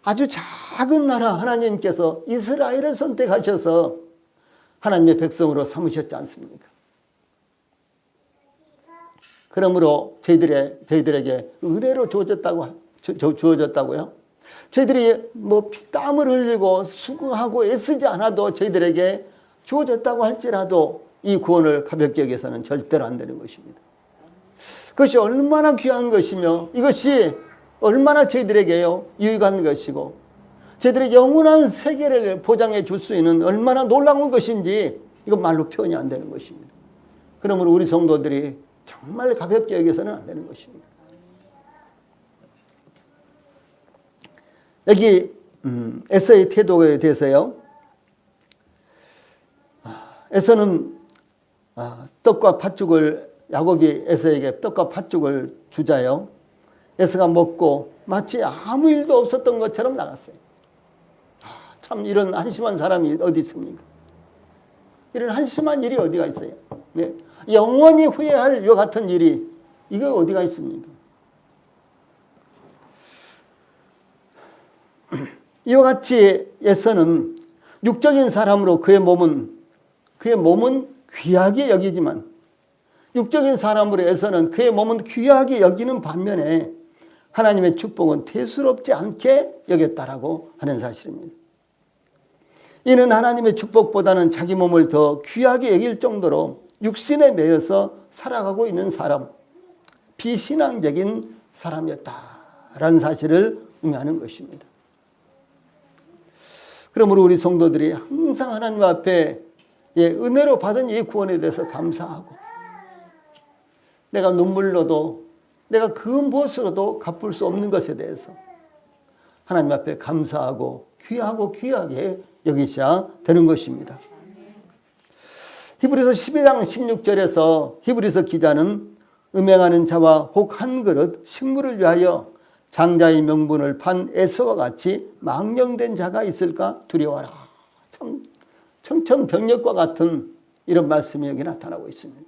아주 작은 나라 하나님께서 이스라엘을 선택하셔서 하나님의 백성으로 삼으셨지 않습니까? 그러므로 저희들에게 은혜로 주어졌다고요? 저희들이 땀을 흘리고 수고하고 애쓰지 않아도 저희들에게 주어졌다고 할지라도 이 구원을 가볍게 여겨서는 절대로 안 되는 것입니다. 그것이 얼마나 귀한 것이며 이것이 얼마나 저희들에게요 유익한 것이고 저희들의 영원한 세계를 보장해 줄 수 있는 얼마나 놀라운 것인지 이건 말로 표현이 안 되는 것입니다. 그러므로 우리 성도들이 정말 가볍게 여겨서는 안 되는 것입니다. 여기 에서의 태도에 대해서요, 에서는 떡과 팥죽을, 야곱이 에서에게 떡과 팥죽을 주자요, 에서가 먹고 마치 아무 일도 없었던 것처럼 나갔어요. 참 이런 한심한 사람이 어디 있습니까? 이런 한심한 일이 어디가 있어요? 네. 영원히 후회할 요 같은 일이 이거 어디가 있습니까? 이와 같이 에서는 육적인 사람으로 그의 몸은 귀하게 여기지만, 육적인 사람으로 에서는 그의 몸은 귀하게 여기는 반면에 하나님의 축복은 대수롭지 않게 여겼다라고 하는 사실입니다. 이는 하나님의 축복보다는 자기 몸을 더 귀하게 여길 정도로 육신에 매여서 살아가고 있는 사람, 비신앙적인 사람이었다라는 사실을 의미하는 것입니다. 그러므로 우리 성도들이 항상 하나님 앞에 은혜로 받은 이 구원에 대해서 감사하고, 내가 눈물로도 내가 그 무엇으로도 갚을 수 없는 것에 대해서 하나님 앞에 감사하고 귀하게 여기셔야 되는 것입니다. 히브리서 12장 16절에서 히브리서 기자는 음행하는 자와 혹 한 그릇 식물을 위하여 장자의 명분을 판 에서와 같이 망령된 자가 있을까 두려워라. 참 청천벽력과 같은 이런 말씀이 여기 나타나고 있습니다.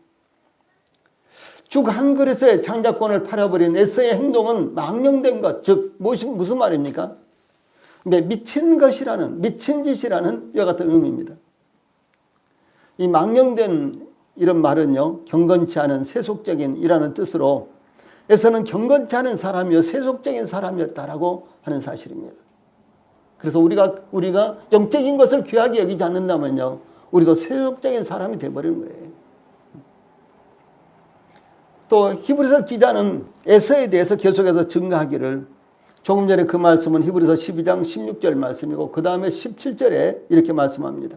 죽 한 그릇에 장자권을 팔아버린 에서의 행동은 망령된 것, 즉 무슨 말입니까? 미친 것이라는, 미친 짓이라는 이와 같은 의미입니다. 이 망령된 이런 말은요, 경건치 않은 세속적인 이라는 뜻으로 에서는 경건치 않은 사람이요 세속적인 사람이었다라고 하는 사실입니다. 그래서 우리가 영적인 것을 귀하게 여기지 않는다면요, 우리도 세속적인 사람이 되어버리는 거예요. 또 히브리서 기자는 에서에 대해서 계속해서 증거하기를, 조금 전에 그 말씀은 히브리서 12장 16절 말씀이고 그 다음에 17절에 이렇게 말씀합니다.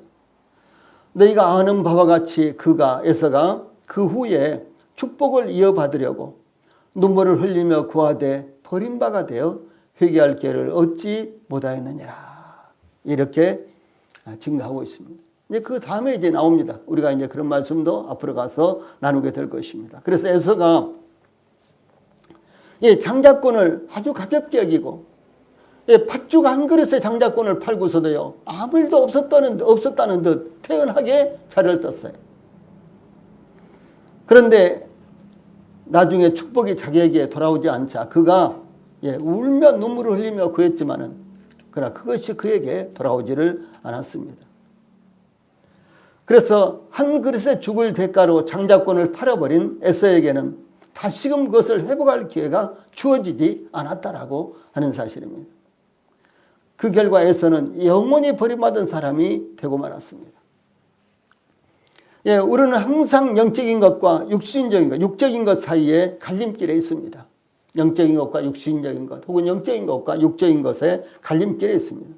너희가 아는 바와 같이 에서가 그 후에 축복을 이어받으려고 눈물을 흘리며 구하되 버림바가 되어 회개할 기회를 얻지 못하였느니라. 이렇게 증거하고 있습니다. 이제 그 다음에 이제 나옵니다. 우리가 이제 그런 말씀도 앞으로 가서 나누게 될 것입니다. 그래서 에서가 장자권을 아주 가볍게 여기고, 팥죽 한 그릇에 장자권을 팔고서도요, 아무 일도 없었다는 듯 태연하게 자리를 떴어요. 그런데 나중에 축복이 자기에게 돌아오지 않자 그가 울며 눈물을 흘리며 구했지만은, 그러나 그것이 그에게 돌아오지를 않았습니다. 그래서 한 그릇의 죽을 대가로 장자권을 팔아버린 에서에게는 다시금 그것을 회복할 기회가 주어지지 않았다라고 하는 사실입니다. 그 결과 에서는 영원히 버림받은 사람이 되고 말았습니다. 우리는 항상 영적인 것과 육적인 것 사이에 갈림길에 있습니다. 영적인 것과 육신적인 것, 혹은 영적인 것과 육적인 것의 갈림길에 있습니다.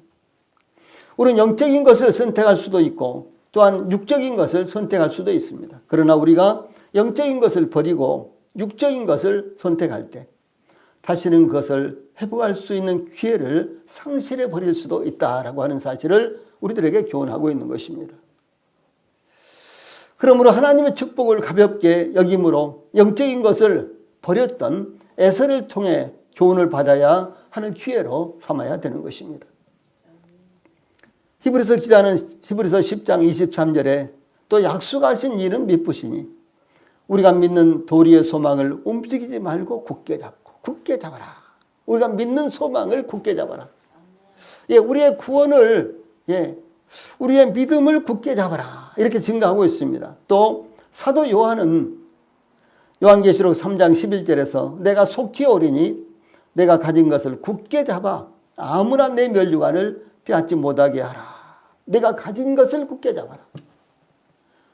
우리는 영적인 것을 선택할 수도 있고 또한 육적인 것을 선택할 수도 있습니다. 그러나 우리가 영적인 것을 버리고 육적인 것을 선택할 때 다시는 그것을 회복할 수 있는 기회를 상실해 버릴 수도 있다라고 하는 사실을 우리들에게 교훈하고 있는 것입니다. 그러므로 하나님의 축복을 가볍게 여김으로 영적인 것을 버렸던 에서를 통해 교훈을 받아야 하는 기회로 삼아야 되는 것입니다. 히브리서 기자는 히브리서 10장 23절에 또 약속하신 이는 미쁘시니 우리가 믿는 도리의 소망을 움직이지 말고 굳게 잡아라. 우리가 믿는 소망을 굳게 잡아라. 우리의 구원을, 우리의 믿음을 굳게 잡아라. 이렇게 증거하고 있습니다. 또 사도 요한은 요한계시록 3장 11절에서 내가 속히 오리니 내가 가진 것을 굳게 잡아 아무나 내 면류관을 빼앗지 못하게 하라. 내가 가진 것을 굳게 잡아라.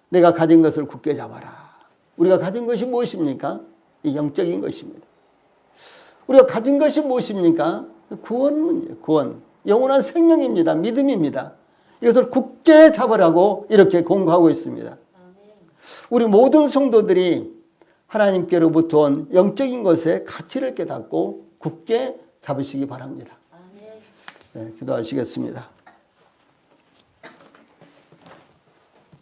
내가 가진 것을 굳게 잡아라. 우리가 가진 것이 무엇입니까? 이 영적인 것입니다. 우리가 가진 것이 무엇입니까? 구원. 영원한 생명입니다. 믿음입니다. 이것을 굳게 잡으라고 이렇게 공고하고 있습니다. 우리 모든 성도들이 하나님께로부터 온 영적인 것의 가치를 깨닫고 굳게 잡으시기 바랍니다. 기도하시겠습니다.